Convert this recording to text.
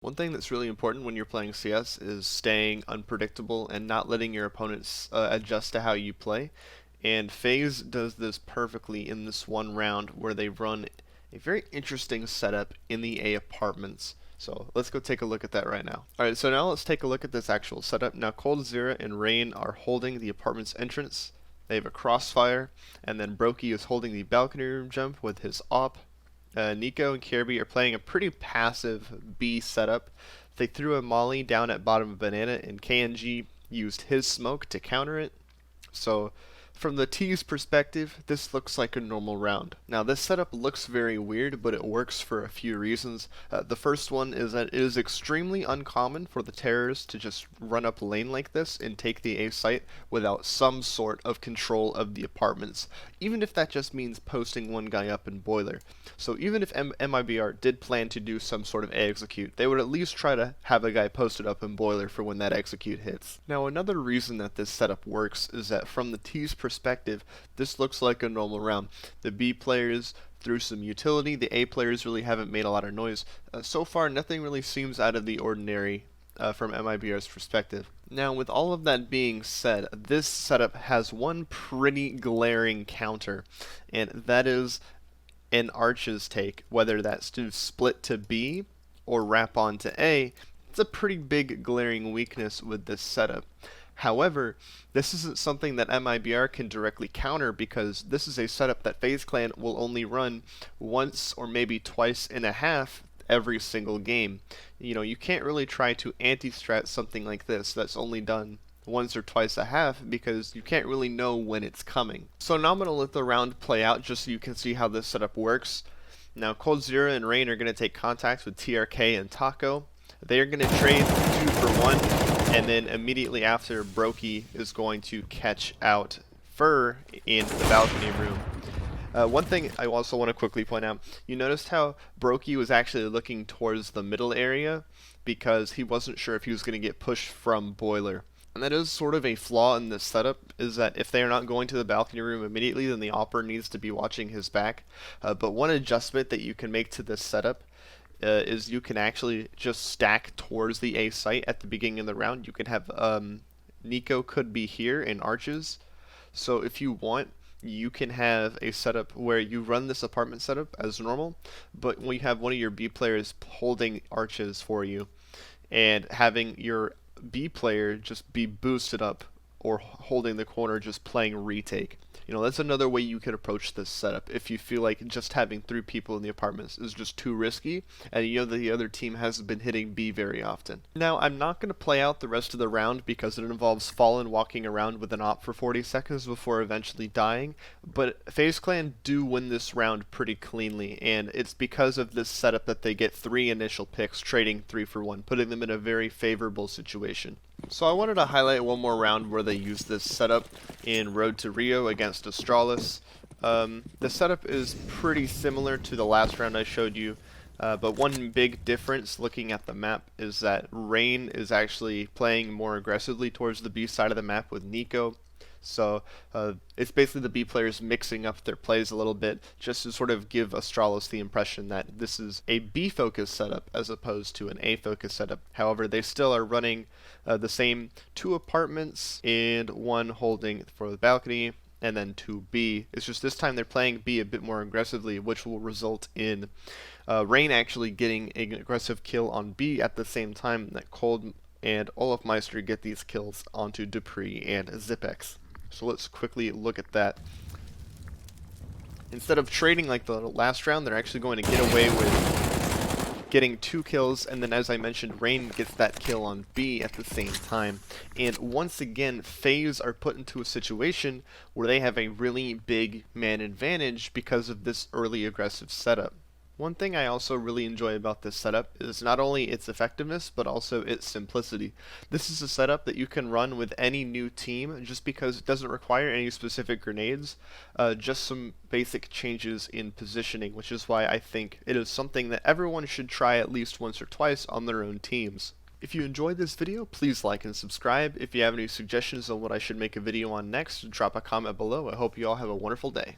One thing that's really important when you're playing CS is staying unpredictable and not letting your opponents adjust to how you play. And FaZe does this perfectly in this one round where they run a very interesting setup in the A apartments. So let's go take a look at that right now. Alright, so now let's take a look at this actual setup. Now coldzera and Rain are holding the apartment's entrance. They have a crossfire, and then Brokey is holding the balcony room jump with his op. Nico and Kirby are playing a pretty passive B setup. They threw a molly down at bottom of banana, and KNG used his smoke to counter it. So from the T's perspective, this looks like a normal round. Now this setup looks very weird, but it works for a few reasons. The first one is that it is extremely uncommon for the terrorists to just run up lane like this and take the A site without some sort of control of the apartments, even if that just means posting one guy up in boiler. So even if MIBR did plan to do some sort of A execute, they would at least try to have a guy posted up in boiler for when that execute hits. Now another reason that this setup works is that from the T's perspective, this looks like a normal round. The B players threw some utility, the A players really haven't made a lot of noise. So far, nothing really seems out of the ordinary from MIBR's perspective. Now, with all of that being said, this setup has one pretty glaring counter, and that is an Arch's take, whether that's to split to B or wrap onto A. It's a pretty big glaring weakness with this setup. However, this isn't something that MIBR can directly counter because this is a setup that FaZe Clan will only run once or maybe twice in a half every single game. You know, you can't really try to anti-strat something like this that's only done once or twice a half because you can't really know when it's coming. So now I'm going to let the round play out just so you can see how this setup works. Now coldzera and Rain are going to take contacts with TRK and Taco. They are going to trade 2-for-1, and then immediately after, Brokey is going to catch out Fur in the balcony room. One thing I also want to quickly point out, you noticed how Brokey was actually looking towards the middle area because he wasn't sure if he was going to get pushed from boiler. And that is sort of a flaw in this setup, is that if they are not going to the balcony room immediately, then the opper needs to be watching his back. But one adjustment that you can make to this setup is you can actually just stack towards the A site at the beginning of the round. You can have Nico could be here in arches. So if you want, you can have a setup where you run this apartment setup as normal, but when you have one of your B players holding arches for you and having your B player just be boosted up or holding the corner just playing retake. You know, that's another way you could approach this setup if you feel like just having 3 people in the apartments is just too risky and you know that the other team hasn't been hitting B very often. Now, I'm not going to play out the rest of the round because it involves Fallen walking around with an op for 40 seconds before eventually dying, but FaZe Clan do win this round pretty cleanly, and it's because of this setup that they get 3 initial picks, trading 3-for-1, putting them in a very favorable situation. So I wanted to highlight one more round where they used this setup in Road to Rio against Astralis. The setup is pretty similar to the last round I showed you, but one big difference looking at the map is that Rain is actually playing more aggressively towards the B side of the map with Nico. So it's basically the B players mixing up their plays a little bit just to sort of give Astralis the impression that this is a B-focused setup as opposed to an A-focused setup. However, they still are running the same 2 apartments and 1 holding for the balcony and then 2 B. It's just this time they're playing B a bit more aggressively, which will result in Rain actually getting an aggressive kill on B at the same time that Cold and Olafmeister get these kills onto Dupree and Zipex. So let's quickly look at that. Instead of trading like the last round, they're actually going to get away with getting 2 kills, and then as I mentioned, Rain gets that kill on B at the same time. And once again, FaZe are put into a situation where they have a really big man advantage because of this early aggressive setup. One thing I also really enjoy about this setup is not only its effectiveness, but also its simplicity. This is a setup that you can run with any new team just because it doesn't require any specific grenades, just some basic changes in positioning, which is why I think it is something that everyone should try at least once or twice on their own teams. If you enjoyed this video, please like and subscribe. If you have any suggestions on what I should make a video on next, drop a comment below. I hope you all have a wonderful day.